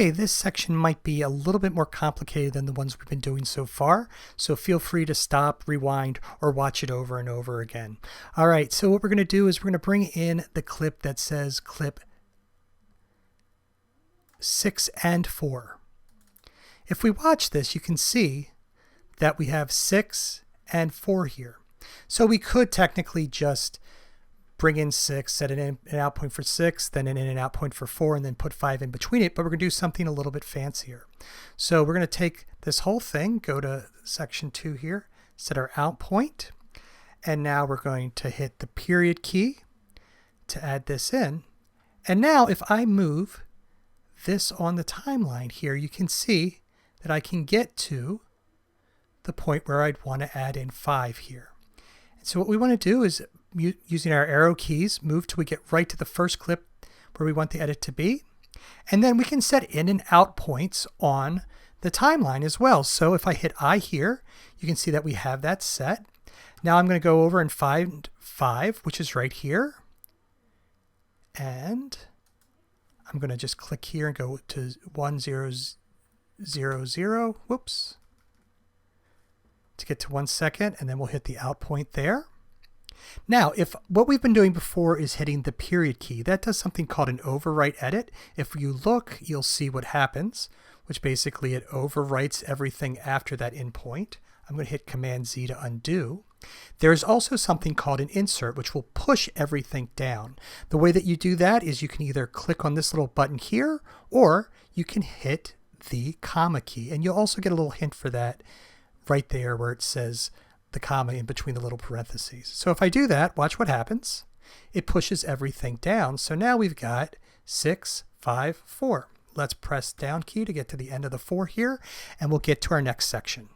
Okay, this section might be a little bit more complicated than the ones we've been doing so far, so feel free to stop, rewind, or watch it over and over again. All right, so what we're going to do is we're going to bring in the clip that says clip 6 and 4. If we watch this, you can see that we have 6 and 4 here. So we could technically just bring in 6, set an out point for 6, then an in and out point for 4, and then put 5 in between it, but we're going to do something a little bit fancier. So we're going to take this whole thing, go to section 2 here, set our out point, and now we're going to hit the period key to add this in. And now if I move this on the timeline here, you can see that I can get to the point where I'd want to add in 5 here. And so what we want to do is, using our arrow keys, move till we get right to the first clip where we want the edit to be. And then we can set in and out points on the timeline as well. So if I hit I here, you can see that we have that set. Now I'm going to go over and find 5, which is right here. And I'm going to just click here and go to 1, 0, 0, 0. Whoops. To get to 1 second, and then we'll hit the out point there. Now, if what we've been doing before is hitting the period key, that does something called an overwrite edit. If you look, you'll see what happens, which basically it overwrites everything after that end point. I'm going to hit Command Z to undo. There's also something called an insert, which will push everything down. The way that you do that is you can either click on this little button here, or you can hit the comma key. And you'll also get a little hint for that right there where it says the comma in between the little parentheses. So if I do that, watch what happens. It pushes everything down. So now we've got 6, 5, 4. Let's press down key to get to the end of the 4 here, and we'll get to our next section.